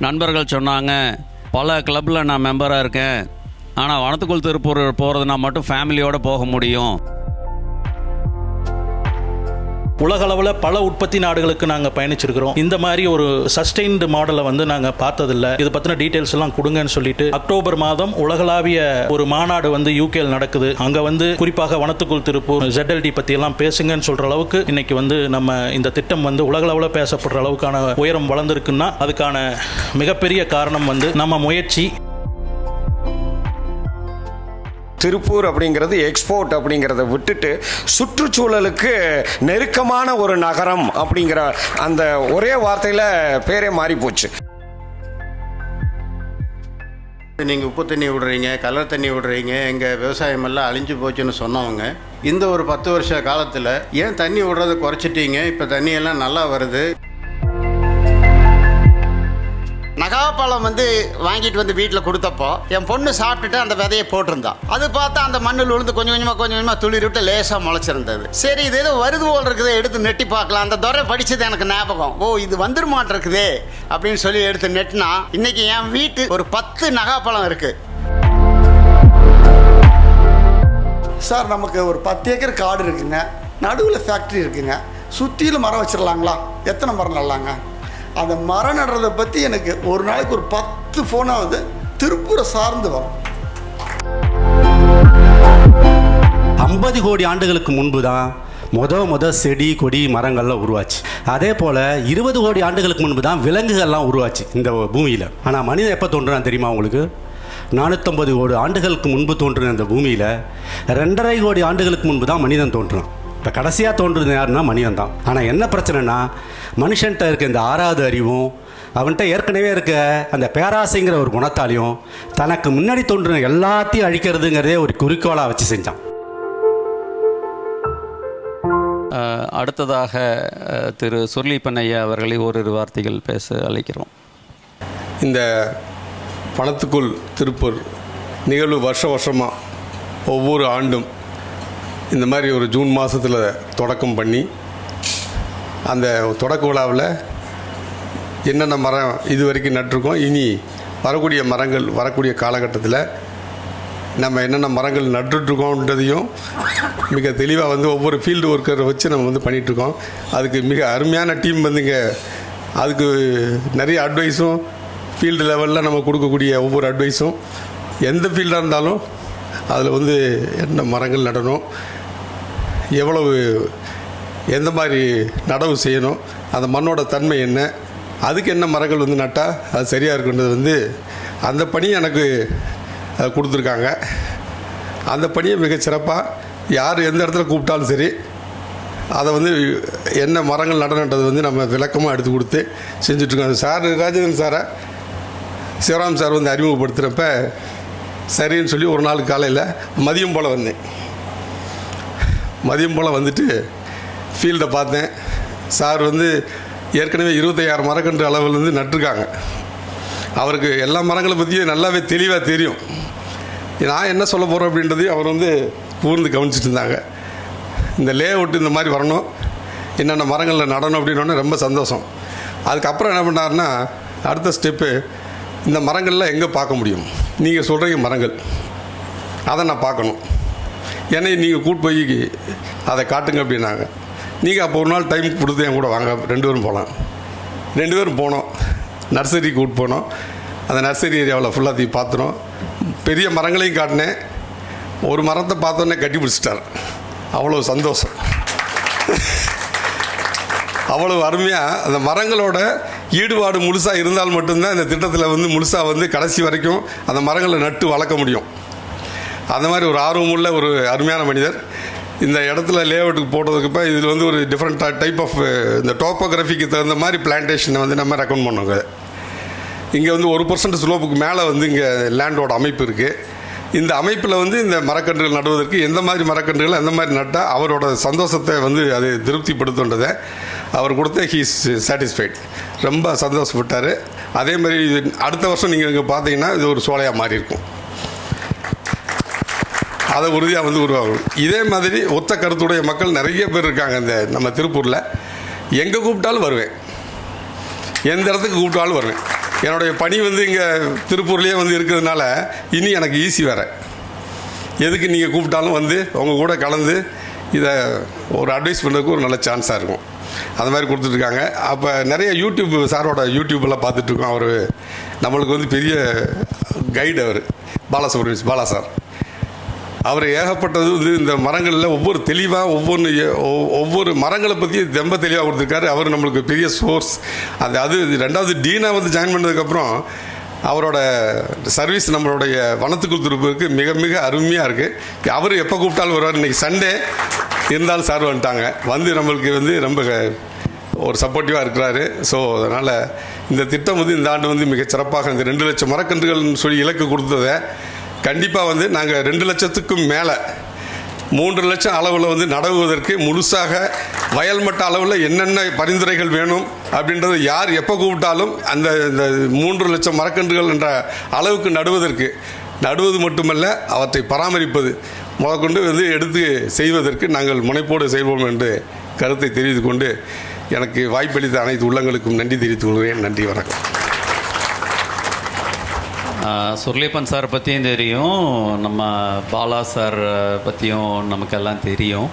நண்பர்கள் சொன்னாங்க, பல கிளப்பில் நான் மெம்பராக இருக்கேன், ஆனால் வனத்துக்குள் திருப்பூர் போகிறதுனா மட்டும் ஃபேமிலியோடு போக முடியும். உலகளவில் பல உற்பத்தி நாடுகளுக்கு நாங்கள் பயணிச்சிருக்கிறோம். இந்த மாதிரி ஒரு சஸ்டெயின்டு மாடலை வந்து நாங்கள் பார்த்ததில்லை. இது பற்றின டீட்டெயில்ஸ் எல்லாம் கொடுங்கன்னு சொல்லிட்டு அக்டோபர் மாதம் உலகளாவிய ஒரு மாநாடு வந்து யூகேல நடக்குது. அங்கே வந்து குறிப்பாக வனத்துக்குள் திருப்பூர் ZLD பற்றி எல்லாம் பேசுங்கன்னு சொல்கிற அளவுக்கு இன்னைக்கு வந்து நம்ம இந்த திட்டம் வந்து உலகளவில் பேசப்படுற அளவுக்கான உயரம் வளர்ந்துருக்குன்னா அதுக்கான மிகப்பெரிய காரணம் வந்து நம்ம முயற்சி. திருப்பூர் அப்படிங்கிறது எக்ஸ்போர்ட் அப்படிங்கிறத விட்டுட்டு சுற்றுச்சூழலுக்கு நெருக்கமான ஒரு நகரம் அப்படிங்கிற அந்த ஒரே வார்த்தையில் பேரே மாறி போச்சு. நீங்கள் உப்பு தண்ணி விடுறீங்க, கலர் தண்ணி விடுறீங்க, எங்கள் விவசாயமெல்லாம் அழிஞ்சு போச்சுன்னு சொன்னவங்க இந்த ஒரு 10 வருஷ காலத்தில் ஏன் தண்ணி விடுறதை குறைச்சிட்டீங்க, இப்போ தண்ணியெல்லாம் நல்லா வருது. நகாப்பழம் வந்து வாங்கிட்டு வந்து வீட்டில் கொடுத்தப்போ என் பொண்ணு சாப்பிட்டுட்டு அந்த விதையை போட்டிருந்தான். அது பார்த்தா அந்த மண்ணில் விழுந்து கொஞ்சம் கொஞ்சமாக துளிர் விட்டு லேசாக முளைச்சிருந்தது. சரி, இது ஏதோ வருது போல் இருக்குது, எடுத்து நெட்டி பார்க்கலாம். அந்த துறை படித்தது எனக்கு ஞாபகம். ஓ, இது வந்துருமான் இருக்குதே அப்படின்னு சொல்லி எடுத்து நெட்டினா இன்னைக்கு என் வீட்டு ஒரு 10 நகாப்பழம் இருக்கு. சார், நமக்கு ஒரு 10 ஏக்கர் காடு இருக்குங்க, நடுவில் ஃபேக்ட்ரி இருக்குங்க, சுற்றிலும் மரம் வச்சிடலாங்களா? எத்தனை மரம் நல்லாங்க? அந்த மரம் நடுறதை பற்றி எனக்கு ஒரு நாளைக்கு ஒரு 10 ஃபோனாவது திருப்பூரை சார்ந்து வரும். 50 கோடி ஆண்டுகளுக்கு முன்பு தான் முத செடி கொடி மரங்கள்லாம் உருவாச்சு. அதே போல் 20 கோடி ஆண்டுகளுக்கு முன்பு தான் விலங்குகள்லாம் உருவாச்சு இந்த பூமியில். ஆனால் மனிதன் எப்போ தோன்றுறான் தெரியுமா உங்களுக்கு? 450 கோடி ஆண்டுகளுக்கு முன்பு தோன்றின இந்த பூமியில் 2.5 கோடி ஆண்டுகளுக்கு முன்பு தான் மனிதன் தோன்றுறான். இப்போ கடைசியாக தோன்றுறது யாருன்னா மனிதன் தான். ஆனால் என்ன பிரச்சனைனா, மனுஷன்கிட்ட இருக்க இந்த 6வது அறிவும் அவன்கிட்ட ஏற்கனவே இருக்க அந்த பேராசைங்கிற ஒரு குணத்தாலையும் தனக்கு முன்னாடி தோன்றின எல்லாத்தையும் அழிக்கிறதுங்கிறதே ஒரு குறிக்கோளாக வச்சு செஞ்சான். அடுத்ததாக திரு சுர்லிப்பன் ஐயா அவர்களை ஓரிரு வார்த்தைகள் பேச அழைக்கிறோம். இந்த வனத்துக்குள் திருப்பூர் நிகழ்வு வருஷமாக ஒவ்வொரு ஆண்டும் இந்த மாதிரி ஒரு ஜூன் மாதத்தில் தொடக்கம் பண்ணி அந்த தொடக்க விழாவில் என்னென்ன மரம் இது வரைக்கும் நட்டிருக்கோம், இனி வரக்கூடிய மரங்கள் வரக்கூடிய காலகட்டத்தில் நம்ம என்னென்ன மரங்கள் நட்டுட்ருக்கோன்றதையும் மிக தெளிவாக வந்து ஒவ்வொரு ஃபீல்டு ஒர்க்கரை வச்சு நம்ம வந்து பண்ணிகிட்ருக்கோம். அதுக்கு மிக அருமையான டீம் வந்துங்க. அதுக்கு நிறைய அட்வைஸும் ஃபீல்டு லெவலில் நம்ம கொடுக்கக்கூடிய ஒவ்வொரு அட்வைஸும் எந்த ஃபீல்டாக இருந்தாலும் அதில் வந்து என்ன மரங்கள் நடணும், எவ்வளவு எந்த மாதிரி நடவு செய்யணும், அந்த மண்ணோட தன்மை என்ன, அதுக்கு என்ன மரங்கள் வந்து நட்டால் அது சரியாக இருக்குன்றது வந்து அந்த பணி எனக்கு கொடுத்துருக்காங்க. அந்த பணியை மிகச்சிறப்பாக யார் எந்த இடத்துல கூப்பிட்டாலும் சரி அதை வந்து என்ன மரங்கள் நடனன்றது வந்து நம்ம விளக்கமாக எடுத்து கொடுத்து செஞ்சுட்ருக்கோம். சார் ராஜேந்திரன் சாரை சிவராம் சார் வந்து அறிமுகப்படுத்துகிறப்ப சரின்னு சொல்லி ஒரு நாள் காலையில் மதியம் போல் வந்தேன். மதியம் போல் வந்துட்டு ஃபீல்டை பார்த்தேன். சார் வந்து ஏற்கனவே 25,000 மரக்கன்று அளவில் வந்து நட்டுருக்காங்க. அவருக்கு எல்லா மரங்களை பற்றியும் நல்லாவே தெளிவாக தெரியும். நான் என்ன சொல்ல போகிறேன் அப்படின்றதையும் அவர் வந்து கூர்ந்து கவனிச்சிட்டு இருந்தாங்க. இந்த லே அவுட் இந்த மாதிரி வரணும், என்னென்ன மரங்களில் நடணும் அப்படின்னோடனே ரொம்ப சந்தோஷம். அதுக்கப்புறம் என்ன பண்ணாருன்னா அடுத்த ஸ்டெப்பு இந்த மரங்கள்லாம் எங்கே பார்க்க முடியும், நீங்கள் சொல்கிறீங்க மரங்கள், அதை நான் பார்க்கணும், என்னை நீங்கள் கூட்டு போய் அதை காட்டுங்க அப்படின்னாங்க. நீங்கள் அப்போ ஒரு நாள் டைம் கொடுத்து என் கூட வாங்க, 2 பேரும் போகலாம். 2 பேரும் போனோம், நர்சரி கூட்டு போனோம். அந்த நர்சரி ஏரியாவில் ஃபுல்லாத்தையும் பார்த்துனோம். பெரிய மரங்களையும் காட்டினேன். ஒரு மரத்தை பார்த்தோன்னே கட்டி பிடிச்சிட்டார். அவ்வளோ சந்தோஷம், அவ்வளோ அருமையாக அந்த மரங்களோட ஈடுபாடு முழுசாக இருந்தால் மட்டும்தான் இந்த திட்டத்தில் வந்து முழுசாக வந்து கடைசி வரைக்கும் அந்த மரங்களை நட்டு வளர்க்க முடியும். அந்த மாதிரி ஒரு ஆர்வமுள்ள ஒரு அருமையான மனிதர். இந்த இடத்துல லேஅவுட்டுக்கு போட்டதுக்கு இப்போ இதில் வந்து ஒரு டிஃப்ரெண்ட் டைப் ஆஃப் இந்த டோப்போகிராஃபிக்கு தகுந்த மாதிரி பிளான்டேஷனை வந்து நம்ம ரெக்கமெண்ட் பண்ணுவோங்க. இங்கே வந்து 1% ஸ்லோப்புக்கு மேலே வந்து இங்கே லேண்டோட அமைப்பு இருக்குது. இந்த அமைப்பில் வந்து இந்த மரக்கன்றுகள் நடுவதற்கு எந்த மாதிரி மரக்கன்றுகள் எந்த மாதிரி நட்டால் அவரோட சந்தோஷத்தை வந்து அது திருப்திப்படுத்துன்றதை அவர் கொடுத்த ஹீஸ் சாட்டிஸ்ஃபைட், ரொம்ப சந்தோஷப்பட்டார். அதே மாதிரி இது அடுத்த வருஷம் நீங்கள் இங்கே பார்த்தீங்கன்னா இது ஒரு சோலையாக மாறி இருக்கும். அதை உறுதியாக வந்து உருவாகும். இதே மாதிரி ஒத்த கருத்துடைய மக்கள் நிறைய பேர் இருக்காங்க இந்த நம்ம திருப்பூரில். எங்கே கூப்பிட்டாலும் வருவேன், எந்த இடத்துக்கு கூப்பிட்டாலும் வருவேன். என்னுடைய பணி வந்து இங்கே திருப்பூர்லேயே வந்து இருக்கிறதுனால இனி எனக்கு ஈஸி வேறு. எதுக்கு நீங்கள் கூப்பிட்டாலும் வந்து உங்கள் கூட கலந்து இதை ஒரு அட்வைஸ் பண்ணுறதுக்கு ஒரு நல்ல சான்ஸாக இருக்கும். அந்த மாதிரி கொடுத்துட்ருக்காங்க. அப்போ நிறைய யூடியூப் சாரோட யூடியூப்பெல்லாம் பார்த்துட்ருக்கோம். அவர் நம்மளுக்கு வந்து பெரிய கைடு. அவர் பாலா சார் அவர் ஏகப்பட்டது வந்து இந்த மரங்களில் ஒவ்வொரு தெளிவாக ஒவ்வொரு மரங்களை பற்றி ரொம்ப தெளிவாக கொடுத்துருக்காரு. அவர் நம்மளுக்கு பெரிய சோர்ஸ். அது 2வது டீனாக வந்து ஜாயின் பண்ணதுக்கப்புறம் அவரோட சர்வீஸ் நம்மளுடைய வனத்துக்குள் திருப்பூருக்கு மிக மிக அருமையாக இருக்குது. அவர் எப்போ கூப்பிட்டாலும் வருவார். இன்றைக்கி சண்டே இருந்தாலும் சார் வந்துட்டாங்க, வந்து நம்மளுக்கு வந்து ரொம்ப ஒரு சப்போர்ட்டிவாக இருக்கிறாரு. ஸோ அதனால் இந்த திட்டம் வந்து இந்த ஆண்டு வந்து மிகச்சிறப்பாக இந்த 2 லட்சம் மரக்கன்றுகள்னு சொல்லி இலக்கு கொடுத்ததை கண்டிப்பாக வந்து நாங்கள் 2 லட்சத்துக்கும் மேலே 3 லட்சம் அளவில் வந்து நடவுவதற்கு முழுசாக வயல்மட்ட அளவில் என்னென்ன பரிந்துரைகள் வேணும் அப்படின்றது யார் எப்போ கூப்பிட்டாலும் அந்த 3 லட்சம் மரக்கன்றுகள் என்ற அளவுக்கு நடுவது மட்டுமல்ல, அவற்றை பராமரிப்பது முதற்கொண்டு வந்து எடுத்து செய்வதற்கு நாங்கள் முனைப்போடு செய்வோம் என்று கருத்தை தெரிவித்து கொண்டு எனக்கு வாய்ப்பளித்த அனைத்து உள்ளங்களுக்கும் நன்றி தெரிவித்துக் கொள்கிறேன். நன்றி, வணக்கம். சுர்லிப்பன் சார் பற்றியும் தெரியும், நம்ம பாலா சார் பற்றியும் நமக்கெல்லாம் தெரியும்.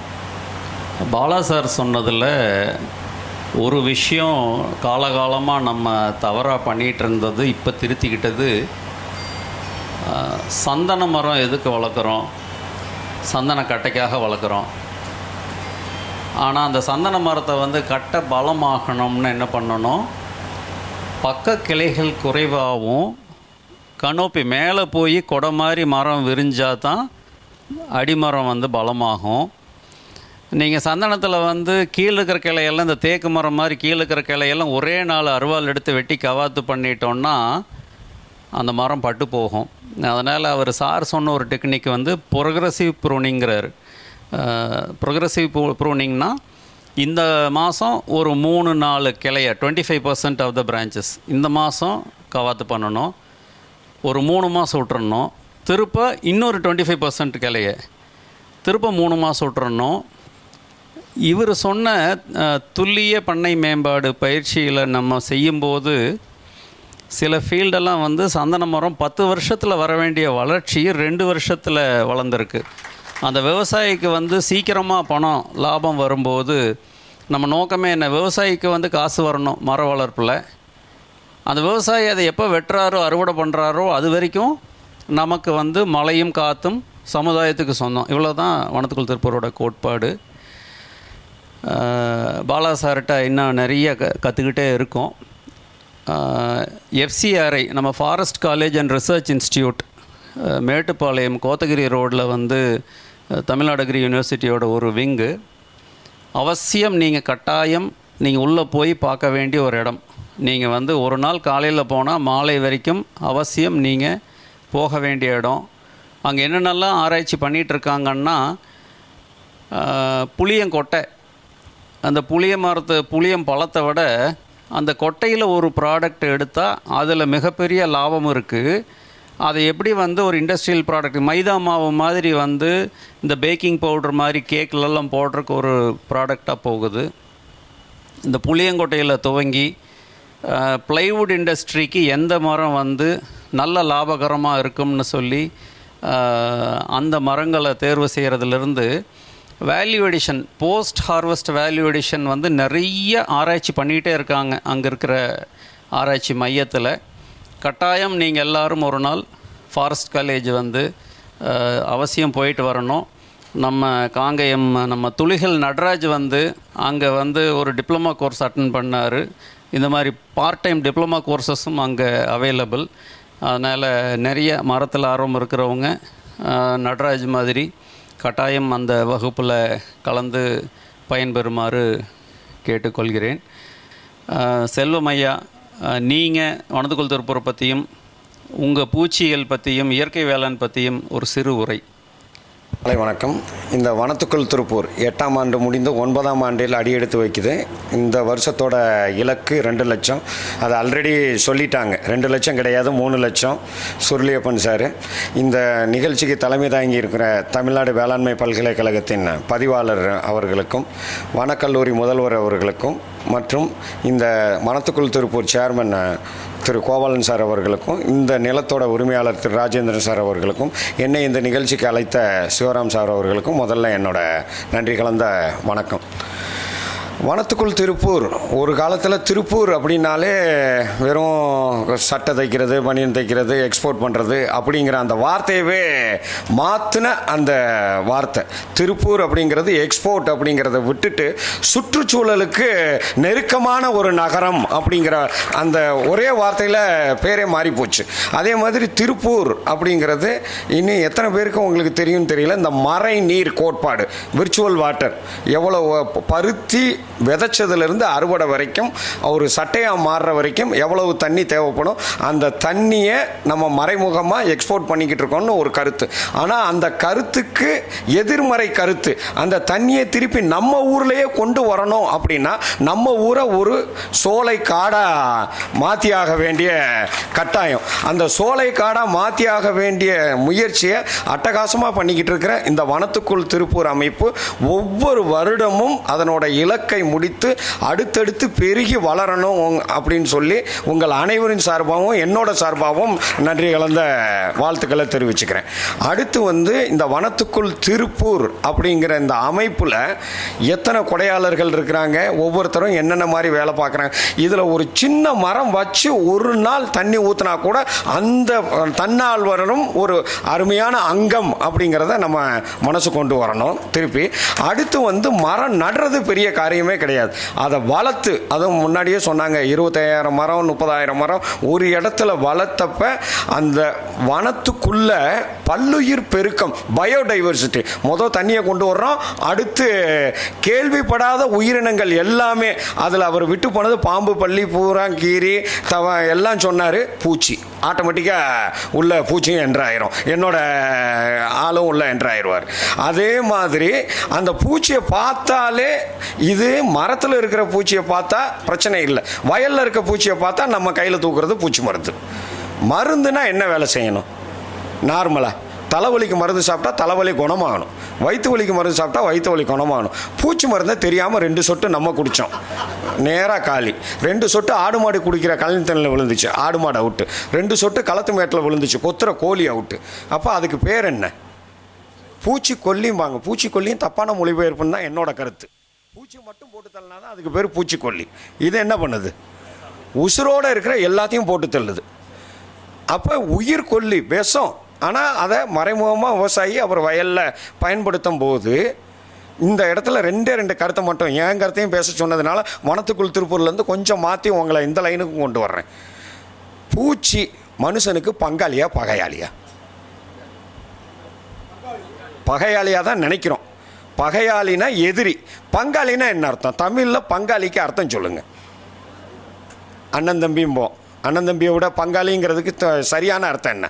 பாலா சார் சொன்னதில் ஒரு விஷயம் காலகாலமாக நம்ம தவறாக பண்ணிகிட்டு இருந்தது, இப்போ திருத்திக்கிட்டது. சந்தன மரம் எதுக்கு வளர்க்குறோம்? சந்தன கட்டைக்காக வளர்க்குறோம். ஆனால் அந்த சந்தன மரத்தை வந்து கட்டை பலமாகணும்னு என்ன பண்ணணும்? பக்க கிளைகள் குறைவாகவும் கனோப்பி மேலே போய் கொடை மாதிரி மரம் விரிஞ்சால் தான் அடிமரம் வந்து பலமாகும். நீங்கள் சந்தனத்தில் வந்து கீழே இருக்கிற கிளையெல்லாம் இந்த தேக்கு மரம் மாதிரி கீழே இருக்கிற கிளையெல்லாம் ஒரே நாள் அருவாள் எடுத்து வெட்டி கவாத்து பண்ணிட்டோன்னா அந்த மரம் பட்டு போகும். அதனால் அவர் சார் சொன்ன ஒரு டெக்னிக் வந்து ப்ரொக்ரெசிவ் ப்ரூனிங்கிறார். ப்ரொக்ரெசிவ் ப்ரூனிங்னா இந்த மாதம் ஒரு 3-4 கிளையை 25% ஆஃப் த பிரான்ச்சஸ் இந்த மாதம் கவாத்து பண்ணணும். ஒரு 3 மாதம் விட்டுறணும். திருப்ப இன்னொரு 25% கிளையை திருப்ப 3 மாதம் விட்டுறணும். இவர் சொன்ன துல்லிய பண்ணை மேம்பாடு பயிற்சியில் நம்ம செய்யும்போது சில ஃபீல்டெல்லாம் வந்து சந்தன மரம் 10 வருஷத்தில் வர வேண்டிய வளர்ச்சி 2 வருஷத்தில் வளர்ந்துருக்கு. அந்த விவசாயிக்கு வந்து சீக்கிரமாக பணம் லாபம் வரும்போது நம்ம நோக்கமே என்ன? விவசாயிக்கு வந்து காசு வரணும் மர வளர்ப்பில். அந்த விவசாயி அதை எப்போ வெட்டுறாரோ அறுவடை பண்ணுறாரோ அது வரைக்கும் நமக்கு வந்து மழையும் காற்றும் சமுதாயத்துக்கு சொந்தம். இவ்வளோ தான் வனத்துக்குள் திருப்பூரோட கோட்பாடு. பாலா சார்கிட்ட இன்னும் நிறைய கற்றுக்கிட்டே இருக்கோம். FCRI நம்ம forest college and research institute Mettupalayam Kotagiri ரோடில் வந்து தமிழ்நாடு அக்ரி யூனிவர்சிட்டியோட ஒரு விங்கு. அவசியம் நீங்கள் கட்டாயம் நீங்கள் உள்ளே போய் பார்க்க வேண்டிய ஒரு இடம். நீங்கள் வந்து ஒரு நாள் காலையில் போனால் மாலை வரைக்கும் அவசியம் நீங்கள் போக வேண்டிய இடம். அங்கே என்னென்னலாம் ஆராய்ச்சி பண்ணிகிட்ருக்காங்கன்னா புளியங்கொட்டை, அந்த புளியம் பழத்தை விட அந்த கொட்டையில் ஒரு ப்ராடக்ட் எடுத்தால் அதில் மிகப்பெரிய லாபம் இருக்குது. அதை எப்படி வந்து ஒரு இண்டஸ்ட்ரியல் ப்ராடக்ட் மைதா மாவு மாதிரி வந்து இந்த பேக்கிங் பவுடர் மாதிரி கேக்கிலெல்லாம் போடுறதுக்கு ஒரு ப்ராடக்டாக போகுது. இந்த புளியங்கொட்டையில் துவங்கி ப்ளைவுட் இண்டஸ்ட்ரிக்கு எந்த மரம் வந்து நல்ல லாபகரமாக இருக்கும்னு சொல்லி அந்த மரங்களை தேர்வு செய்கிறதுலேருந்து value addition, post harvest value addition வந்து நிறைய ஆராய்ச்சி பண்ணிகிட்டே இருக்காங்க அங்கே இருக்கிற ஆராய்ச்சி மையத்தில். கட்டாயம் நீங்கள் எல்லோரும் ஒரு நாள் ஃபாரஸ்ட் காலேஜ் வந்து அவசியம் போயிட்டு வரணும். நம்ம காங்கயம் நம்ம துளிகள் நடராஜ் வந்து அங்கே வந்து ஒரு டிப்ளமா கோர்ஸ் அட்டன் பண்ணார். இந்த மாதிரி பார்ட் டைம் டிப்ளமா கோர்சஸும் அங்கே அவைலபிள். அதனால் நிறைய மரத்தில் ஆர்வம் இருக்கிறவங்க நடராஜ் மாதிரி கட்டாயம் அந்த வகுப்பில் கலந்து பயன்பெறுமாறு கேட்டுக்கொள்கிறேன். செல்வமையா, நீங்கள் வனத்துக்குள் திருப்பூரை பற்றியும் உங்கள் பூச்சிகள் பற்றியும் இயற்கை வேளாண் பற்றியும் ஒரு சிறு உரை. வணக்கம். இந்த வனத்துக்குள் திருப்பூர் 8ஆம் ஆண்டு முடிந்து 9ஆம் ஆண்டில் அடியெடுத்து வைக்குது. இந்த வருஷத்தோட இலக்கு 2 லட்சம். அது ஆல்ரெடி சொல்லிட்டாங்க, 2 லட்சம் கிடையாது 3 லட்சம். சுருளியப்பன் சார் இந்த நிகழ்ச்சிக்கு தலைமை தாங்கி இருக்கிற தமிழ்நாடு வேளாண்மை பல்கலைக்கழகத்தின் பதிவாளர் அவர்களுக்கும், வனக்கல்லூரி முதல்வர் அவர்களுக்கும், மற்றும் இந்த வனத்துக்குள் திருப்பூர் சேர்மன் திரு கோபாலன் சார் அவர்களுக்கும், இந்த நிலத்தோட உரிமையாளர் திரு ராஜேந்திரன் சார் அவர்களுக்கும், என்னை இந்த நிகழ்ச்சிக்கு அழைத்த சிவராம் சார் அவர்களுக்கும் முதல்ல என்னோட நன்றி கலந்த வணக்கம். வனத்துக்குள் திருப்பூர் ஒரு காலத்தில் திருப்பூர் அப்படின்னாலே வெறும் சட்டை தைக்கிறது, பனியன் தைக்கிறது, எக்ஸ்போர்ட் பண்ணுறது அப்படிங்கிற அந்த வார்த்தையவே மாற்றின அந்த வார்த்தை. திருப்பூர் அப்படிங்கிறது எக்ஸ்போர்ட் அப்படிங்கிறத விட்டுட்டு சுற்றுச்சூழலுக்கு நெருக்கமான ஒரு நகரம் அப்படிங்கிற அந்த ஒரே வார்த்தையில் பேரே மாறிப்போச்சு. அதே மாதிரி திருப்பூர் அப்படிங்கிறது இன்னும் எத்தனை பேருக்கு உங்களுக்கு தெரியும்னு தெரியல, இந்த மறை நீர் கோட்பாடு, விர்ச்சுவல் வாட்டர், எவ்வளோ பருத்தி விதைச்சதுலேருந்து அறுவடை வரைக்கும் ஒரு சட்டையாக மாறுற வரைக்கும் எவ்வளவு தண்ணி தேவைப்படும், அந்த தண்ணியை நம்ம மறைமுகமாக எக்ஸ்போர்ட் பண்ணிக்கிட்டு இருக்கோம்னு ஒரு கருத்து. ஆனால் அந்த கருத்துக்கு எதிர்மறை கருத்து, அந்த தண்ணியை திருப்பி நம்ம ஊர்லேயே கொண்டு வரணும் அப்படின்னா நம்ம ஊரை ஒரு சோலை காடாக மாற்றியாக வேண்டிய கட்டாயம். அந்த சோலை காடாக மாற்றியாக வேண்டிய முயற்சியை அட்டகாசமாக பண்ணிக்கிட்டு இருக்கிற இந்த வனத்துக்குள் திருப்பூர் அமைப்பு ஒவ்வொரு வருடமும் அதனோட இலக்கை முடித்து அடுத்தடுத்து பெருகி வளரணும் அப்படின்னு சொல்லி உங்கள் அனைவரின் சார்பாகவும் என்னோட சார்பாகவும் நன்றி கலந்த வாழ்த்துக்களை தெரிவிச்சுக்கிறேன். அடுத்து வந்து இந்த வனத்துக்குள் திருப்பூர் அப்படிங்கிற இந்த அமைப்பில் எத்தனை கொடையாளர்கள் இருக்கிறாங்க, ஒவ்வொருத்தரும் என்னென்ன மாதிரி வேலை பார்க்குறாங்க. இதில் ஒரு சின்ன மரம் வச்சு ஒரு நாள் தண்ணி ஊற்றினா கூட அந்த தன்னால்வரும் ஒரு அருமையான அங்கம் அப்படிங்கிறத நம்ம மனசு கொண்டு வரணும். திருப்பி அடுத்து வந்து மரம் நடுறது பெரிய காரியமே கிடையாது, அதை வளர்த்து, அதுவும் முன்னாடியே சொன்னாங்க 25,000 மரம் 30,000 மரம் ஒரு இடத்துல வளர்த்தப்ப அந்த வனத்துக்குள்ள பல்லுயிர் பெருக்கம், பயோடைவர்சிட்டி, முதல் தண்ணியை கொண்டு வர்றோம், அடுத்து கேள்விப்படாத உயிரினங்கள் எல்லாமே அதில் அவர் விட்டு போனது பாம்பு, பள்ளி, பூராங்கீரி, எல்லாம் சொன்னார். பூச்சி ஆட்டோமேட்டிக்காக உள்ள பூச்சியும் என்ட்ராயிரும், என்னோட ஆளும் உள்ள என்ட்ராயிருவார். அதே மாதிரி அந்த பூச்சியை பார்த்தாலே, இது மரத்தில் இருக்கிற பூச்சியை பார்த்தா பிரச்சனை இல்லை, வயலில் இருக்க பூச்சியை பார்த்தா நம்ம கையில் தூக்குறது பூச்சி மருந்து. மருந்துனா என்ன வேலை செய்யணும்? நார்மலாக தலைவலிக்கு மருந்து சாப்பிட்டா தலைவலி குணமாகணும், வயிற்று வலிக்கு மருந்து சாப்பிட்டா வயிற்று வலி குணமாகணும். பூச்சி மருந்தை தெரியாமல் 2 சொட்டு நம்ம குடித்தோம், நேராக காலி. 2 சொட்டு ஆடு மாடு குடிக்கிற கழனித்தண்ணில் விழுந்துச்சு, ஆடு மாடு அவுட்டு. 2 சொட்டு களத்து மேட்டில் விழுந்துச்சு, கொத்துற கோழி அவுட்டு. அப்போ அதுக்கு பேர் என்ன? பூச்சிக்கொல்லிம்பாங்க. பூச்சிக்கொல்லியும் தப்பான மொழிபெயர்ப்புன்னு தான் என்னோட கருத்து. பூச்சி மட்டும் போட்டு தள்ளினா தான் அதுக்கு பேர் பூச்சிக்கொல்லி. இது என்ன பண்ணுது? உசுரோடு இருக்கிற எல்லாத்தையும் போட்டு தள்ளுது. அப்போ உயிர்கொல்லி விஷம். ஆனால் அதை மறைமுகமாக விவசாயி அவர் வயலில் பயன்படுத்தும் போது இந்த இடத்துல 2 கருத்தை மட்டும் என் கருத்தையும் பேச சொன்னதுனால வனத்துக்குள் திருப்பூர்லேருந்து கொஞ்சம் மாற்றி உங்களை இந்த லைனுக்கு கொண்டு வர்றேன். பூச்சி மனுஷனுக்கு பங்காளியா பகையாளியா? பகையாளியாக தான் நினைக்கிறோம். பகையாளினா எதிரி, பங்காளினா என்ன அர்த்தம்? தமிழில் பங்காளிக்கு அர்த்தம் சொல்லுங்கள். அண்ணன் தம்பிம்போம். அண்ணன் தம்பியை விட பங்காளிங்கிறதுக்கு சரியான அர்த்தம் என்ன?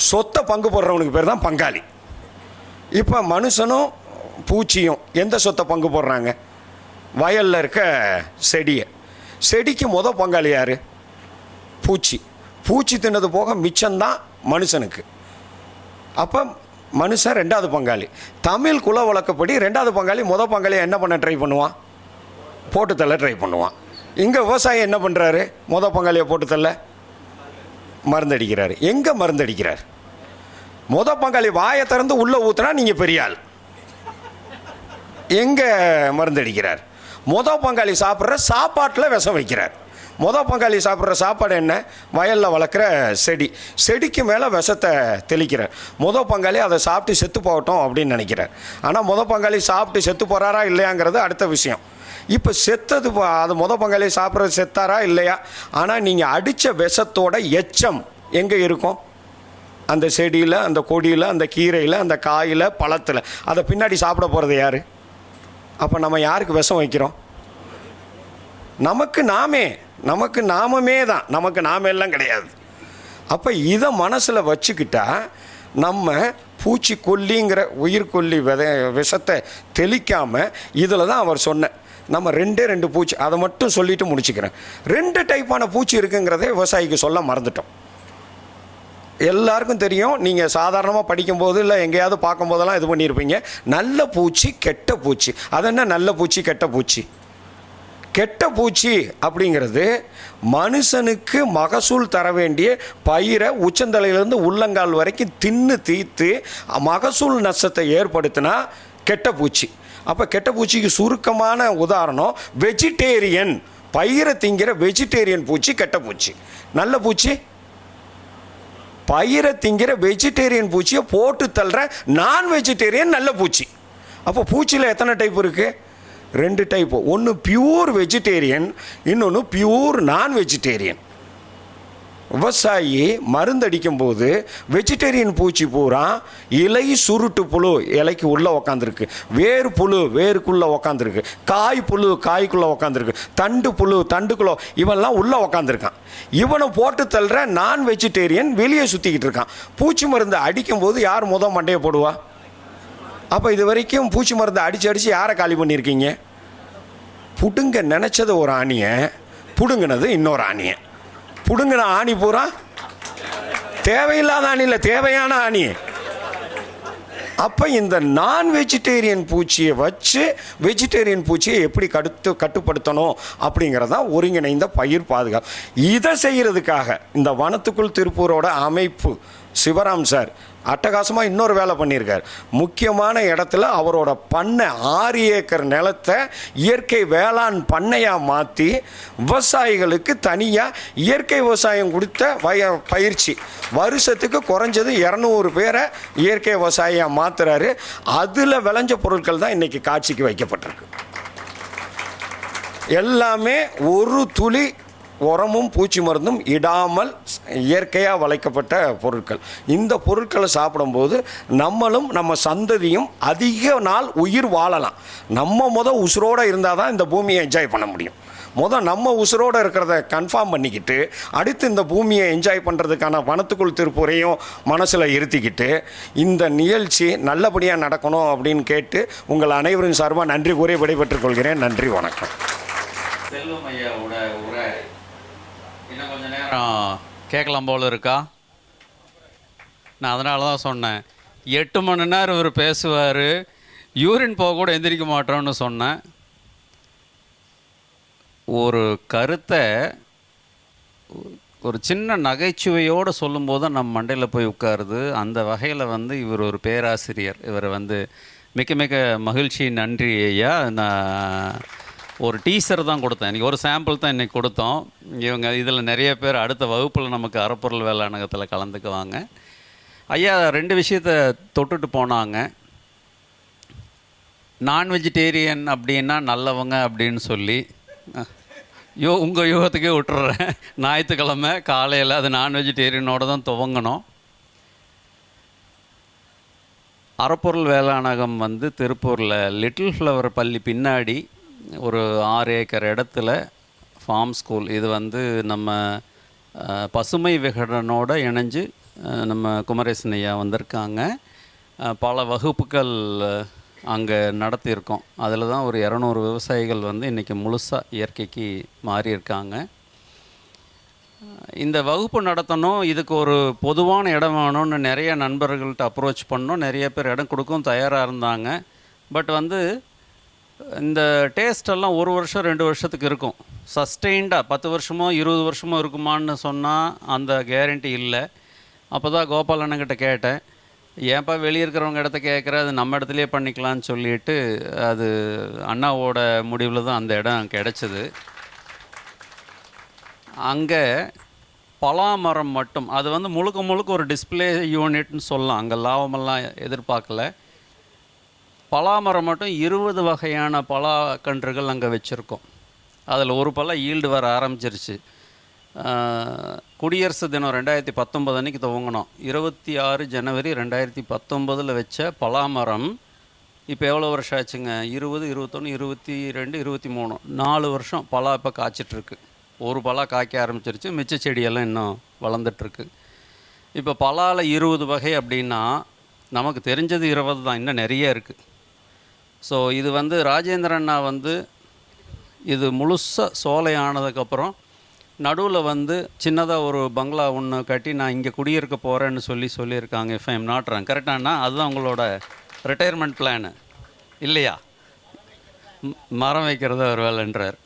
சொத்தை பங்கு போடுறவனுக்கு பேர் தான் பங்காளி. இப்போ மனுஷனும் பூச்சியும் எந்த சொத்தை பங்கு போடுறாங்க? வயலில் இருக்க செடியை. செடிக்கு பங்காளி யார்? பூச்சி. பூச்சி தின்னது போக மிச்சம்தான் மனுஷனுக்கு. அப்போ மனுஷன் 2வது பங்காளி. தமிழ் குல வழக்கப்படி 2வது பங்காளி பங்காளியை என்ன பண்ண ட்ரை பண்ணுவான்? போட்டு தள்ள ட்ரை பண்ணுவான். இங்கே விவசாயி என்ன பண்ணுறாரு? பங்காளியை போட்டு தள்ள மருந்தடிக்கிறாரு. எங்கே மருந்தடிக்கிறார்? பங்காளி வாயை திறந்து உள்ளே ஊற்றுனா நீங்கள் பெரிய ஆள். எங்கே மருந்தடிக்கிறார்? பங்காளி சாப்பிட்ற சாப்பாட்டில் விஷம் வைக்கிறார். பங்காளி சாப்பிட்ற சாப்பாடு என்ன? வயலில் வளர்க்குற செடிக்கு மேலே விஷத்தை தெளிக்கிறார். பங்காளி அதை சாப்பிட்டு செத்து போகட்டும் அப்படின்னு நினைக்கிறார். ஆனால் பங்காளி சாப்பிட்டு செத்து போகிறாரா இல்லையாங்கிறது அடுத்த விஷயம். இப்போ செத்தது அது பங்காளி சாப்பிட்றது செத்தாரா இல்லையா? ஆனால் நீங்கள் அடித்த விஷத்தோட எச்சம் எங்கே இருக்கும்? அந்த செடியில், அந்த கொடியில், அந்த கீரையில், அந்த காயில், பழத்தில். அதை பின்னாடி சாப்பிட போகிறது யார்? அப்போ நம்ம யாருக்கு விஷம் வைக்கிறோம்? நமக்கு நாமே தான். நமக்கு நாம எல்லாம் கிடையாது. அப்போ இதை மனசில் வச்சுக்கிட்டா நம்ம பூச்சிக்கொல்லிங்கிற உயிர்கொல்லி விஷத்தை தெளிக்காமல் இதில் தான் அவர் சொன்ன நம்ம 2 பூச்சி, அதை மட்டும் சொல்லிவிட்டு முடிச்சுக்கிறேன். 2 டைப்பான பூச்சி இருக்குங்கிறதே விவசாயிக்கு சொல்ல மறந்துட்டோம். எல்லாருக்கும் தெரியும். நீங்கள் சாதாரணமாக படிக்கும்போது இல்லை எங்கேயாவது பார்க்கும்போதெல்லாம் இது பண்ணியிருப்பீங்க. நல்ல பூச்சி, கெட்ட பூச்சி. அது என்ன நல்ல பூச்சி, கெட்ட பூச்சி? கெட்ட பூச்சி அப்படிங்கிறது மனுஷனுக்கு மகசூல் தர வேண்டிய பயிரை உச்சந்தலையிலேருந்து உள்ளங்கால் வரைக்கும் தின்னு தீர்த்து மகசூல் நஷ்டத்தை ஏற்படுத்தினா கெட்ட பூச்சி. அப்போ கெட்ட பூச்சிக்கு சுருக்கமான உதாரணம் வெஜிடேரியன். பயிரை திங்கிற வெஜிடேரியன் பூச்சி கெட்ட பூச்சி. நல்ல பூச்சி பயிரை திங்கிற வெஜிடேரியன் பூச்சியை போட்டு தள்ளுற நான் வெஜிடேரியன் நல்ல பூச்சி. அப்போ பூச்சியில் எத்தனை டைப் இருக்குது? 2 டைப்பு. ஒன்று பியூர் வெஜிடேரியன், இன்னொன்று பியூர் நான் வெஜிடேரியன். விவசாயி மருந்தடிக்கும்போது வெஜிடேரியன் பூச்சி பூரா இலை சுருட்டு புழு இலைக்கு உள்ளே உக்காந்துருக்கு, வேறு புழு வேருக்குள்ளே உக்காந்துருக்கு, காய் புழு காய்க்குள்ளே உக்காந்துருக்கு, தண்டு புழு தண்டுக்குள்ளே, இவெல்லாம் உள்ளே உக்காந்துருக்கான். இவனை போட்டு தள்ளுற நான் வெஜிடேரியன் வெளியே சுற்றிக்கிட்டு இருக்கான். பூச்சி மருந்து அடிக்கும்போது யார் மண்டையை போடுவா? அப்போ இது வரைக்கும் பூச்சி மருந்து அடித்து யாரை காலி பண்ணியிருக்கீங்க? புடுங்க நினச்சது ஒரு ஆணியை, புடுங்கினது இன்னொரு ஆணியை. புடுங்கின ஆணி பூரா தேவையில்லாத ஆணி இல்லை, தேவையான ஆணி. அப்போ இந்த நான் வெஜிடேரியன் பூச்சியை வச்சு வெஜிடேரியன் பூச்சியை எப்படி கட்டுப்படுத்தணும் அப்படிங்கிறதான் ஒருங்கிணைந்த பயிர் பாதுகாப்பு. இதை செய்கிறதுக்காக இந்த வனத்துக்குள் திருப்பூரோட அமைப்பு சிவராம் சார் அட்டகாசமாக இன்னொரு வேலை பண்ணியிருக்கார். முக்கியமான இடத்துல அவரோட பண்ணை 6 ஏக்கர் நிலத்தை இயற்கை வேளாண் பண்ணையாக மாற்றி விவசாயிகளுக்கு தனியாக இயற்கை விவசாயம் கொடுத்த பயிற்சி. வருஷத்துக்கு குறைஞ்சது 200 பேரை இயற்கை விவசாயியாக மாற்றுறாரு. அதில் விளைஞ்ச பொருட்கள் தான் இன்றைக்கி காட்சிக்கு வைக்கப்பட்டிருக்கு. எல்லாமே ஒரு துளி உரமும் பூச்சி மருந்தும் இடாமல் இயற்கையாக வளைக்கப்பட்ட பொருட்கள். இந்த பொருட்களை சாப்பிடும்போது நம்மளும் நம்ம சந்ததியும் அதிக நாள் உயிர் வாழலாம். நம்ம உசுரோடு இருந்தால் தான் இந்த பூமியை என்ஜாய் பண்ண முடியும். நம்ம உசுரோடு இருக்கிறத கன்ஃபார்ம் பண்ணிக்கிட்டு அடுத்து இந்த பூமியை என்ஜாய் பண்ணுறதுக்கான வனத்துக்குள் திருப்பூரையும் மனசில் இருத்திக்கிட்டு இந்த நிகழ்ச்சி நல்லபடியாக நடக்கணும் அப்படின்னு கேட்டு உங்கள் அனைவரின் சார்பாக நன்றி கூறி விடைபெற்றுக் கொள்கிறேன். நன்றி, வணக்கம். செல்வம் ஐயாவோட உரை இன்னும் கொஞ்சம் நேரம் கேட்கலாம் போல இருக்கா? நான் அதனால தான் சொன்னேன் 8 மணி நேரம் இவர் பேசுவார், யூரின் போக கூட எந்திரிக்க மாட்டோன்னு சொன்னேன். ஒரு கருத்தை ஒரு சின்ன நகைச்சுவையோடு சொல்லும்போது தான் நம்ம மண்டையில் போய் உட்காருது. அந்த வகையில் இவர் ஒரு பேராசிரியர். இவரை மிக மிக மகிழ்ச்சி, நன்றி ஐயா. நான் ஒரு டீசர் தான் கொடுத்தேன், இன்றைக்கி ஒரு சாம்பிள் தான் இன்றைக்கி கொடுத்தோம். இவங்க இதில் நிறைய பேர் அடுத்த வகுப்பில் நமக்கு அறப்பொருள் வேளாணகத்தில் கலந்துக்குவாங்க. ஐயா 2 விஷயத்தை தொட்டுட்டு போனாங்க. நான் வெஜிடேரியன் அப்படின்னா நல்லவங்க அப்படின்னு சொல்லி உங்கள் யூகத்துக்கே விட்டுறேன். ஞாயிற்றுக்கிழமை காலையில் அது நான் வெஜிடேரியனோடு தான் துவங்கணும். அறப்பொருள் வேளாணகம் திருப்பூரில் லிட்டில் ஃப்ளவர் பள்ளி பின்னாடி ஒரு 6 ஏக்கர் இடத்துல ஃபார்ம் ஸ்கூல். இது நம்ம பசுமை விகடனோட இணைஞ்சு நம்ம குமரேசன் ஐயா வந்திருக்காங்க. பல வகுப்புகள் அங்கே நடத்தியிருக்கோம். அதில் தான் ஒரு 200 விவசாயிகள் இன்றைக்கி முழுசாக இயற்கைக்கு மாறியிருக்காங்க. இந்த வகுப்பு நடத்தணும், இதுக்கு ஒரு பொதுவான இடம் வேணும்னு நிறைய நண்பர்கள்ட்ட அப்ரோச் பண்ணோம். நிறைய பேர் இடம் கொடுக்கவும் தயாராக இருந்தாங்க. பட் இந்த டேஸ்டெல்லாம் 1 வருஷம் 2 வருஷத்துக்கு இருக்கும். சஸ்டெயின்டாக 10 வருஷமோ 20 வருஷமோ இருக்குமான்னு சொன்னால் அந்த கேரண்டி இல்லை. அப்போ தான் கோபால் அண்ணங்கிட்ட கேட்டேன், ஏன்ப்பா வெளியே இருக்கிறவங்க இடத்த கேட்குற, அது நம்ம இடத்துலையே பண்ணிக்கலான்னு சொல்லிட்டு அது அண்ணாவோட முடிவில் தான் அந்த இடம் கிடச்சிது. அங்கே பலாமரம் மட்டும், அது வந்து முழுக்க முழுக்க ஒரு டிஸ்பிளே யூனிட்னு சொல்லலாம், அங்கே லாபமெல்லாம் எதிர்பார்க்கல. பலாமரம் மட்டும் 20 வகையான பலா கன்றுகள் அங்கே வச்சுருக்கோம். அதில் ஒரு பழம் ஈல்டு வர ஆரம்பிச்சிருச்சு. குடியரசு தினம் 2019 அன்றைக்கி துவங்கினோம். 26 ஜனவரி 2019 வச்ச பலாமரம் இப்போ எவ்வளோ வருஷம் ஆச்சுங்க? 20, 21, 22, 23, 4 வருஷம் பலா இப்போ காய்ச்சிட்ருக்கு. ஒரு பலா காய்க்க ஆரம்பிச்சிருச்சு, மிச்ச செடியெல்லாம் இன்னும் வளர்ந்துட்டுருக்கு. இப்போ பலாவில் 20 வகை அப்படின்னா நமக்கு தெரிஞ்சது 20 தான், இன்னும் நிறைய இருக்குது. ஸோ இது வந்து ராஜேந்திரண்ணா வந்து இது முழுசாக சோலை ஆனதுக்கப்புறம் நடுவில் வந்து சின்னதாக ஒரு பங்களா ஒன்று கட்டி நான் இங்கே குடியிருக்க போகிறேன்னு சொல்லியிருக்காங்க. If I am not wrong, கரெக்டானா? அதுதான் உங்களோட ரிட்டையர்மெண்ட் பிளானு இல்லையா? மரம் வைக்கிறத ஒரு வேலைன்றார்.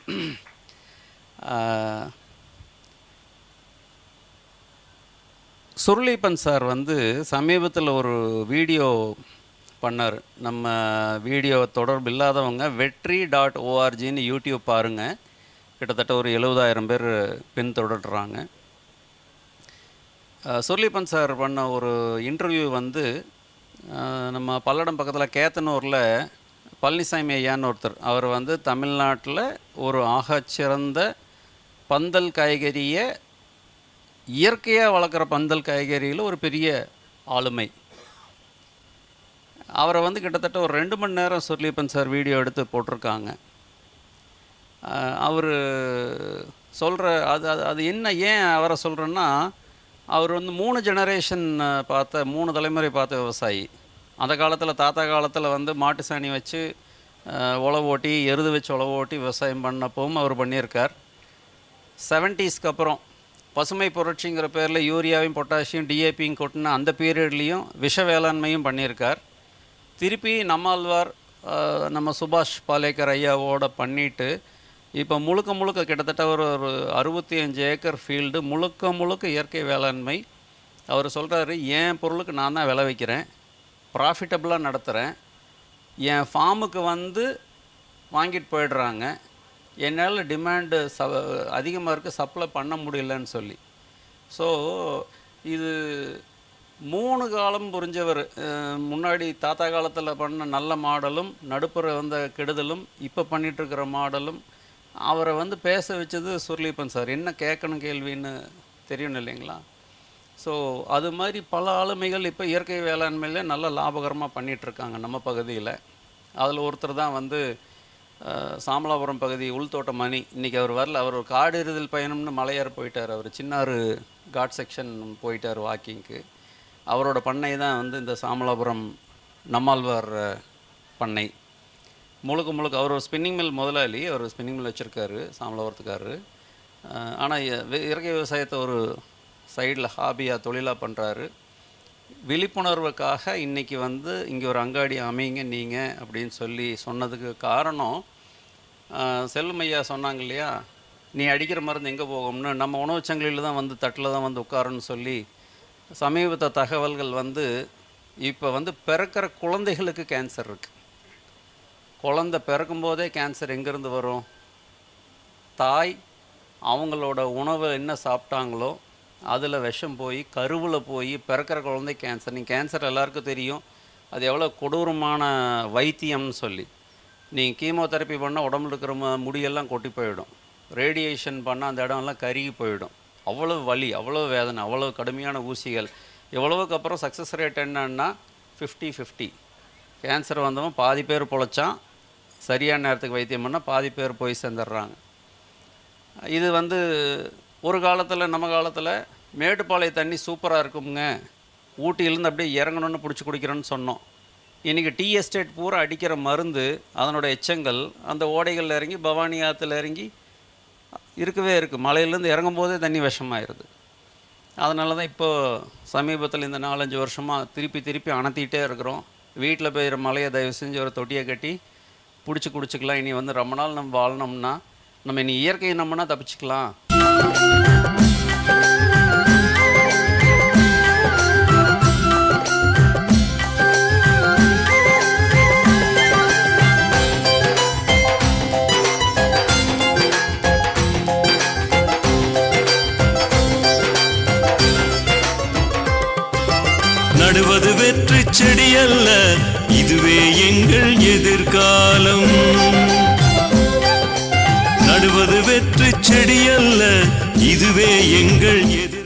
சுருளிப்பன் சார் வந்து சமீபத்தில் ஒரு வீடியோ பண்ணார். நம்ம வீடியோ தொடர்பு இல்லாதவங்க vetri.orgன்னு யூடியூப் பாருங்கள். கிட்டத்தட்ட ஒரு 70,000 பேர் பின்தொடர்றாங்க. சுருளிப்பன் சார் பண்ண ஒரு இன்டர்வியூ வந்து நம்ம பல்லடம் பக்கத்தில் கேத்தனூரில் பழனிசாமி ஐயான்னு ஒருத்தர், அவர் வந்து தமிழ்நாட்டில் ஒரு ஆகச்சிறந்த பந்தல் காய்கறியை இயற்கையாக வளர்க்குற பந்தல் காய்கறியில் ஒரு பெரிய ஆளுமை. அவரை வந்து கிட்டத்தட்ட ஒரு 2 மணி நேரம் சுருளிப்பன் சார் வீடியோ எடுத்து போட்டிருக்காங்க. அவர் சொல்கிற அது என்ன, ஏன் அவரை சொல்கிறேன்னா, அவர் வந்து 3 ஜெனரேஷன் பார்த்த, 3 தலைமுறை பார்த்த விவசாயி. அந்த காலத்தில் தாத்தா காலத்தில் வந்து மாட்டு சாணி வச்சு உழவு ஓட்டி, எருது வச்சு உழவு ஓட்டி விவசாயம் பண்ணப்பவும் அவர் பண்ணியிருக்கார். 70ஸ்க்கு அப்புறம் பசுமை புரட்சிங்கிற பேரில் யூரியாவையும் பொட்டாசியம் டிஏபியும் கொட்டின அந்த பீரியட்லேயும் விஷ வேளாண்மையும் பண்ணியிருக்கார். திருப்பி நம்மாழ்வார் நம்ம சுபாஷ் பாலேக்கர் ஐயாவோட பண்ணிவிட்டு இப்போ முழுக்க கிட்டத்தட்ட ஒரு 65 ஏக்கர் ஃபீல்டு முழுக்க இயற்கை வேளாண்மை. அவர் சொல்கிறாரு, என் பொருளுக்கு நான் தான் விளை வைக்கிறேன், ப்ராஃபிட்டபுளாக நடத்துகிறேன், என் ஃபார்முக்கு வந்து வாங்கிட்டு போயிடுறாங்க, என்னால் டிமாண்டு அதிகமாக இருக்குது, சப்ளை பண்ண முடியலன்னு சொல்லி. ஸோ இது 3 காலம் புரிஞ்சவர். முன்னாடி தாத்தா காலத்தில் பண்ண நல்ல மாடலும், நடுப்புற வந்த கெடுதலும், இப்போ பண்ணிகிட்ருக்கிற மாடலும், அவரை வந்து பேச வச்சது சுருளிப்பன் சார். என்ன கேட்கணும் கேள்வின்னு தெரியணும் இல்லைங்களா? ஸோ அது மாதிரி பல ஆளுமைகள் இப்போ இயற்கை வேளாண்மையில் நல்ல லாபகரமாக பண்ணிகிட்ருக்காங்க நம்ம பகுதியில். அதில் ஒருத்தர் தான் வந்து சாமலாபுரம் பகுதி உள்தோட்ட மணி. இன்றைக்கி அவர் வரல, அவர் ஒரு காடு எறிதல் பயணம்னு மலையேற போயிட்டார். அவர் சின்னாறு காட் செக்ஷன் போயிட்டார் வாக்கிங்க்கு. அவரோட பண்ணை தான் வந்து இந்த சாமலாபுரம் நம்மாழ்வார் பண்ணை. முழுக்க அவர் ஒரு ஸ்பின்னிங் மில் முதலாளி, அவர் ஸ்பின்னிங் மில் வச்சுருக்காரு சாமலாபுரத்துக்காரரு. ஆனால் இயற்கை விவசாயத்தை ஒரு சைடில் ஹாபியாக தொழிலாக பண்ணுறாரு. விழிப்புணர்வுக்காக இன்றைக்கி வந்து இங்கே ஒரு அங்காடி அமைங்க நீங்கள் அப்படின்னு சொல்லி சொன்னதுக்கு காரணம், செல்லுமையா சொன்னாங்க இல்லையா, நீ அடிக்கிற மருந்து எங்கே போகும்னு, நம்ம உணவுச்சங்கிலியில் தான் வந்து தட்டில் தான் வந்து உட்காருன்னு சொல்லி சமீபத்த தகவல்கள் வந்து இப்போ வந்து பிறக்கிற குழந்தைகளுக்கு கேன்சர் இருக்குது. குழந்தை பிறக்கும்போதே கேன்சர் எங்கேருந்து வரும்? தாய் அவங்களோட உணவை என்ன சாப்பிட்டாங்களோ அதில் விஷம் போய் கருவில் போய் பிறக்கிற குழந்தை கேன்சர். நீங்கள் கேன்சர் எல்லாருக்கும் தெரியும், அது எவ்வளோ கொடூரமான வைத்தியம்னு சொல்லி. நீங்கள் கீமோதெரப்பி பண்ணால் உடம்புல இருக்கிற முடியெல்லாம் கொட்டி போயிடும், ரேடியேஷன் பண்ணால் அந்த இடம்லாம் கருகி போயிடும். அவ்வளோ வலி, அவ்வளோ வேதனை, அவ்வளோ கடுமையான ஊசிகள். எவ்வளவுக்கு அப்புறம் சக்ஸஸ் ரேட் என்னன்னா 50-50. கேன்சர் வந்தவன் பாதி பேர் பொழைச்சான், சரியான நேரத்துக்கு வைத்தியம் பண்ணால் பாதி பேர் போய் சேர்ந்துடுறாங்க. இது வந்து ஒரு காலத்தில், நம்ம காலத்தில் மேட்டுப்பாளைய தண்ணி சூப்பராக இருக்குங்க, ஊட்டியிலேருந்து அப்படியே இறங்கணுன்னு பிடிச்சி குடிக்கிறோன்னு சொன்னோம். இன்றைக்கி டீ எஸ்டேட் பூரா அடிக்கிற மருந்து, அதனோட எச்சங்கள் அந்த ஓடைகளில் இறங்கி பவானி ஆற்றுல இறங்கி இருக்கவே இருக்குது. மலையிலேருந்து இறங்கும் போதே தண்ணி விஷமாயிருது. அதனால தான் இப்போது சமீபத்தில் இந்த 4-5 வருஷமாக திருப்பி அணத்திக்கிட்டே இருக்கிறோம். வீட்டில் போயிடுற மலையை தயவு செஞ்சு ஒரு தொட்டியை கட்டி பிடிச்சி குடிச்சிக்கலாம். இனி வந்து ரொம்ப நாள் நம்ம வாழணும்னா நம்ம இனி இயற்கையை நம்பினா தப்பிச்சுக்கலாம். நடுவது வெற்றி செடி அல்ல, இதுவே எங்கள் எதிர்காலம். நடுவது வெற்றி செடி அல்ல, இதுவே எங்கள் எதிர்